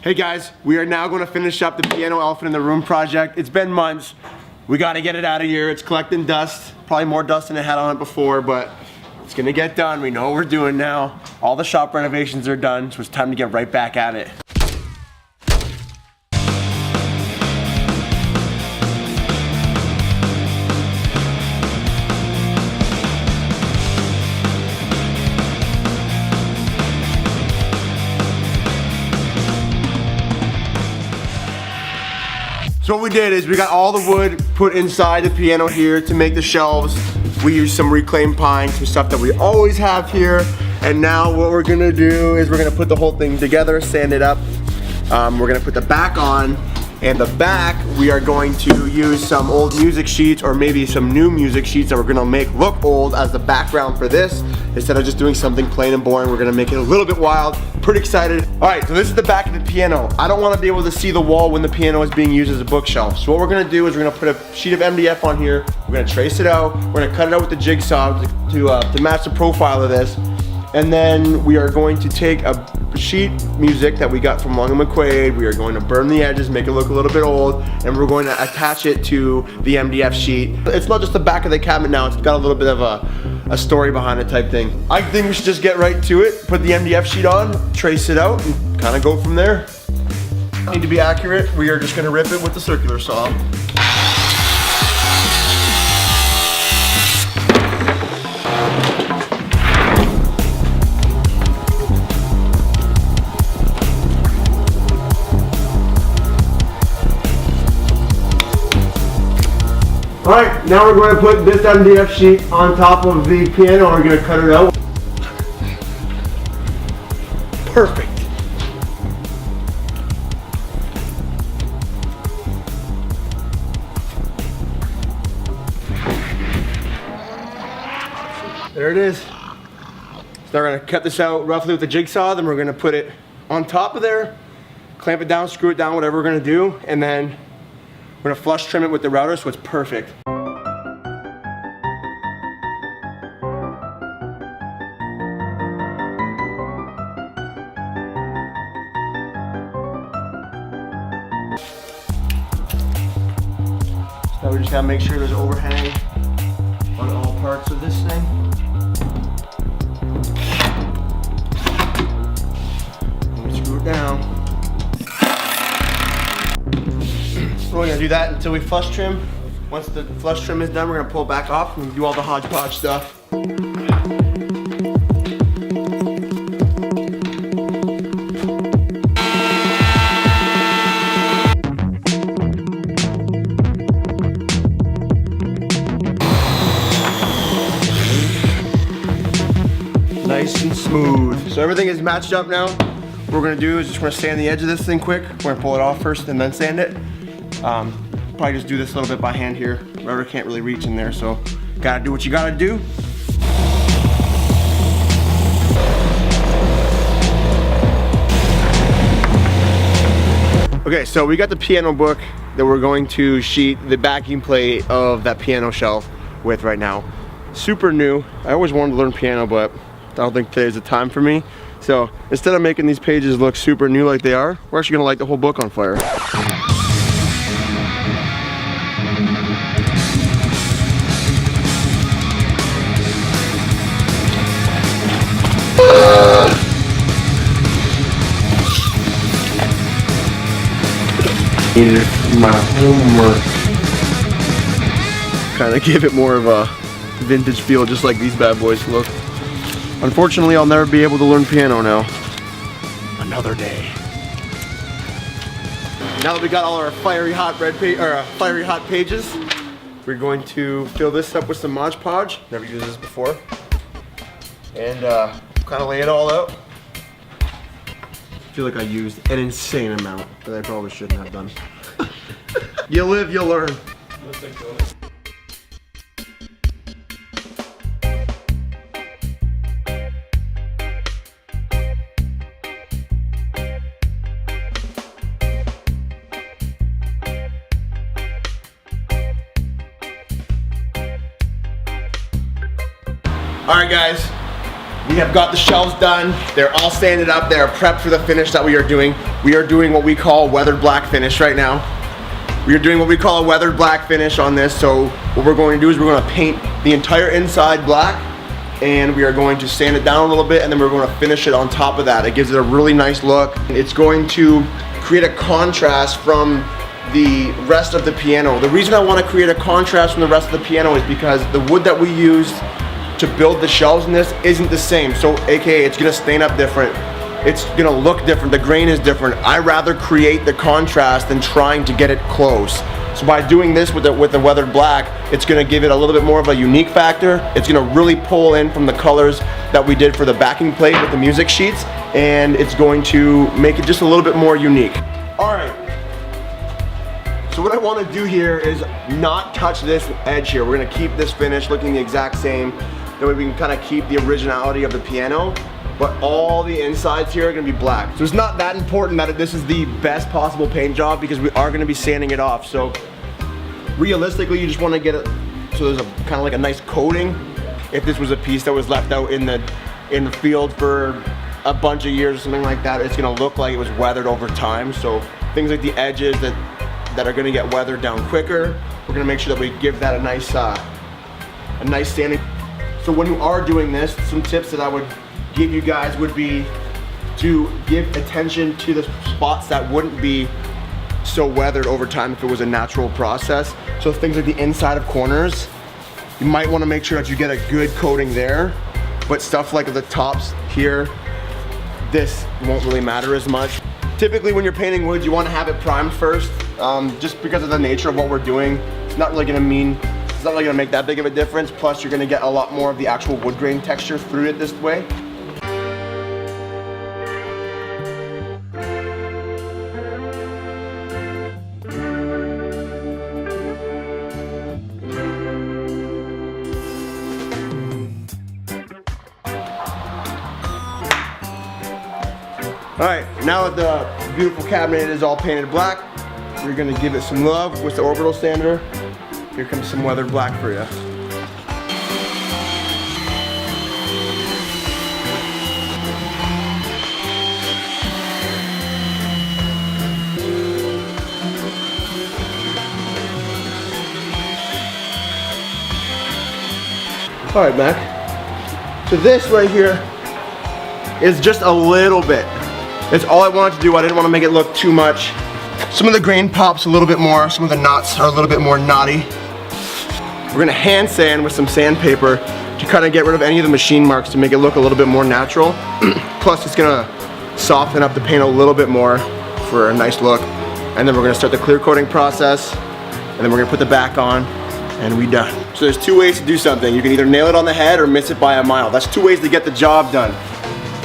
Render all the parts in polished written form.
Hey guys, we are now going to finish up the piano elephant in the room project. It's been months. We got to get it out of here. It's collecting dust. Probably more dust than it had on it before, but it's going to get done. We know what we're doing now. All the shop renovations are done, so it's time to get right back at it. So what we did is we got all the wood put inside the piano here to make the shelves. We used some reclaimed pine, some stuff that we always have here. And now what we're gonna do is we're gonna put the whole thing together, sand it up. We're gonna put the back on. And the back, we are going to use some old music sheets or maybe some new music sheets that we're gonna make look old as the background for this. Instead of just doing something plain and boring, we're gonna make it a little bit wild. Pretty excited. All right, so this is the back of the piano. I don't wanna be able to see the wall when the piano is being used as a bookshelf. So what we're gonna do is we're gonna put a sheet of MDF on here. We're gonna trace it out. We're gonna cut it out with the jigsaw to match the profile of this. And then we are going to take a sheet music that we got from Long and McQuaid. We are going to burn the edges, make it look a little bit old, and we're going to attach it to the MDF sheet. It's not just the back of the cabinet now, it's got a little bit of a story behind it type thing. I think we should just get right to it, put the MDF sheet on, trace it out, and kind of go from there. Need to be accurate, we are just gonna rip it with the circular saw. Alright, now we're going to put this MDF sheet on top of the piano. We're going to cut it out. Perfect. There it is. So we're going to cut this out roughly with the jigsaw, then we're going to put it on top of there, clamp it down, screw it down, whatever we're going to do, and then we're gonna flush trim it with the router so it's perfect. So we just gotta make sure there's overhang on all parts of this thing. And we screw it down. We're gonna do that until we flush trim. Once the flush trim is done, we're gonna pull it back off and do all the hodgepodge stuff. Nice and smooth. So everything is matched up now. What we're gonna do is just gonna sand the edge of this thing quick. We're gonna pull it off first and then sand it. Probably just do this a little bit by hand here. Router can't really reach in there, so gotta do what you gotta do. Okay, so we got the piano book that we're going to sheet the backing plate of that piano shelf with right now. Super new. I always wanted to learn piano, but I don't think today's the time for me. So instead of making these pages look super new like they are, we're actually gonna light the whole book on fire. My homework. Kind of give it more of a vintage feel, just like these bad boys look. Unfortunately, I'll never be able to learn piano now. Another day. Now that we got all our fiery hot pages, we're going to fill this up with some Mod Podge. Never used this before, and kind of lay it all out. I feel like I used an insane amount that I probably shouldn't have done. You live, you'll learn. All right, guys. We have got the shelves done. They're all sanded up. They're prepped for the finish that we are doing. We are doing what we call weathered black finish right now. We are doing what we call a weathered black finish on this. So what we're going to do is we're going to paint the entire inside black, and we are going to sand it down a little bit, and then we're going to finish it on top of that. It gives it a really nice look. It's going to create a contrast from the rest of the piano. The reason I want to create a contrast from the rest of the piano is because the wood that we used to build the shelves in this isn't the same. So AKA it's going to stain up different. It's gonna look different, the grain is different. I rather create the contrast than trying to get it close. So by doing this with the weathered black, it's gonna give it a little bit more of a unique factor. It's gonna really pull in from the colors that we did for the backing plate with the music sheets, and it's going to make it just a little bit more unique. All right, so what I wanna do here is not touch this edge here. We're gonna keep this finish looking the exact same. That way we can kind of keep the originality of the piano, but all the insides here are gonna be black. So it's not that important that this is the best possible paint job because we are gonna be sanding it off. So realistically, you just wanna get it so there's a kind of like a nice coating. If this was a piece that was left out in the field for a bunch of years or something like that, it's gonna look like it was weathered over time. So things like the edges that are gonna get weathered down quicker, we're gonna make sure that we give that a nice sanding. So when you are doing this, some tips that I would give you guys would be to give attention to the spots that wouldn't be so weathered over time if it was a natural process. So things like the inside of corners, you might want to make sure that you get a good coating there, but stuff like the tops here, this won't really matter as much. Typically when you're painting wood, you want to have it primed first, just because of the nature of what we're doing. It's not really gonna make that big of a difference. Plus you're gonna get a lot more of the actual wood grain texture through it this way. All right, now that the beautiful cabinet is all painted black, we're gonna give it some love with the orbital sander. Here comes some weathered black for you. All right, Mac. So this right here is just a little bit. It's all I wanted to do. I didn't want to make it look too much. Some of the grain pops a little bit more. Some of the knots are a little bit more knotty. We're gonna hand sand with some sandpaper to kind of get rid of any of the machine marks to make it look a little bit more natural. Plus it's gonna soften up the paint a little bit more for a nice look. And then we're gonna start the clear coating process, and then we're gonna put the back on, and we done. So there's two ways to do something. You can either nail it on the head or miss it by a mile. That's two ways to get the job done.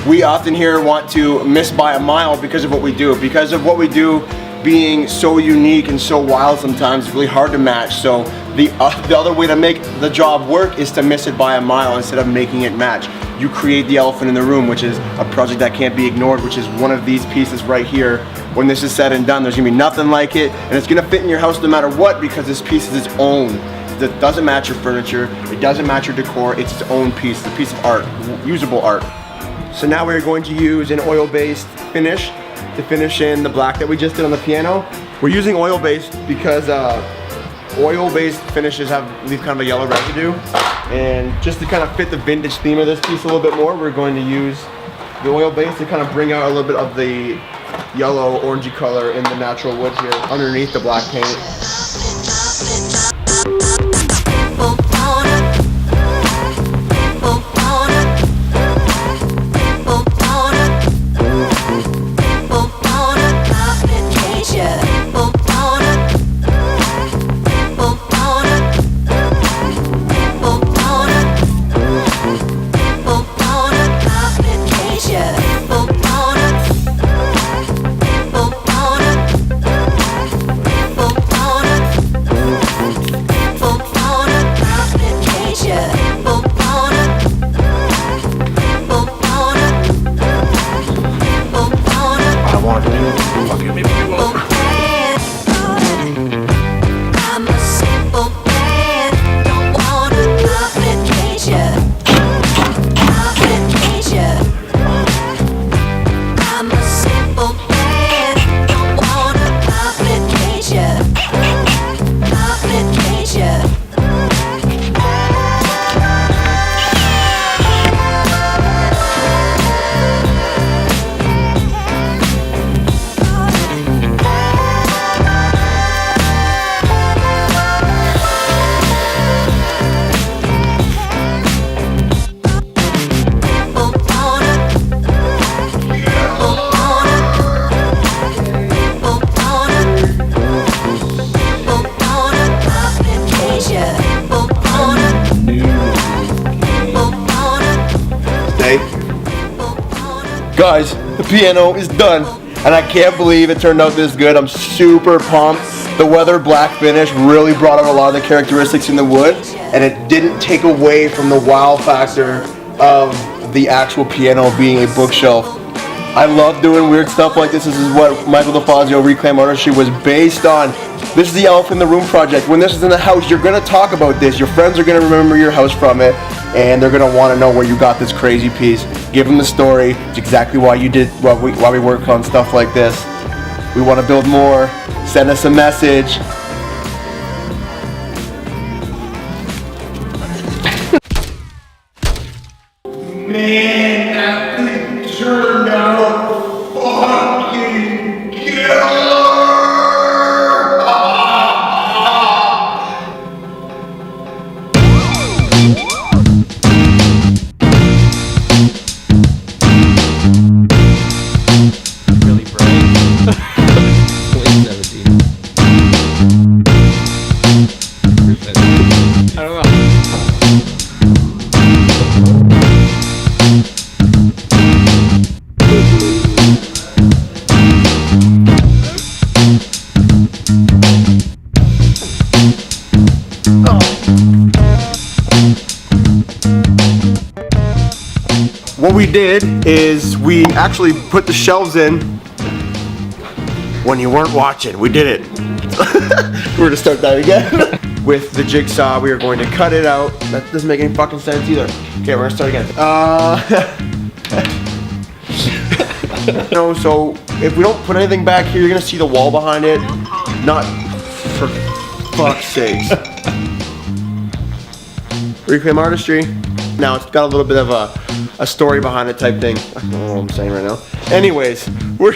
We often here want to miss by a mile because of what we do. Because of what we do being so unique and so wild sometimes, it's really hard to match. So the other way to make the job work is to miss it by a mile instead of making it match. You create the elephant in the room, which is a project that can't be ignored, which is one of these pieces right here. When this is said and done, there's gonna be nothing like it, and it's gonna fit in your house no matter what because this piece is its own. It doesn't match your furniture, it doesn't match your decor, it's its own piece. It's a piece of art, usable art. So now we're going to use an oil-based finish to finish in the black that we just did on the piano. We're using oil-based because oil-based finishes leave kind of a yellow residue. And just to kind of fit the vintage theme of this piece a little bit more, we're going to use the oil-based to kind of bring out a little bit of the yellow, orangey color in the natural wood here underneath the black paint. Guys, the piano is done, and I can't believe it turned out this good. I'm super pumped. The weathered black finish really brought out a lot of the characteristics in the wood, and it didn't take away from the wow factor of the actual piano being a bookshelf. I love doing weird stuff like this. This is what Difazio Reclaim Artistry was based on. This is the Elephant in the Room project. When this is in the house, you're gonna talk about this. Your friends are gonna remember your house from it, and they're gonna wanna know where you got this crazy piece. Give them the story. It's exactly why you did, why we work on stuff like this. We wanna build more. Send us a message. Man, that thing turned out fucking killer! Really bright. 2017. I don't know. What we did is we actually put the shelves in when you weren't watching. We did it. We're gonna start that again. With the jigsaw, we are going to cut it out. That doesn't make any fucking sense either. Okay, we're gonna start again. No, so if we don't put anything back here, you're gonna see the wall behind it. Not for fuck's sakes. Reclaim Artistry. Now it's got a little bit of a story behind it type thing. I don't know what I'm saying right now. Anyways, we're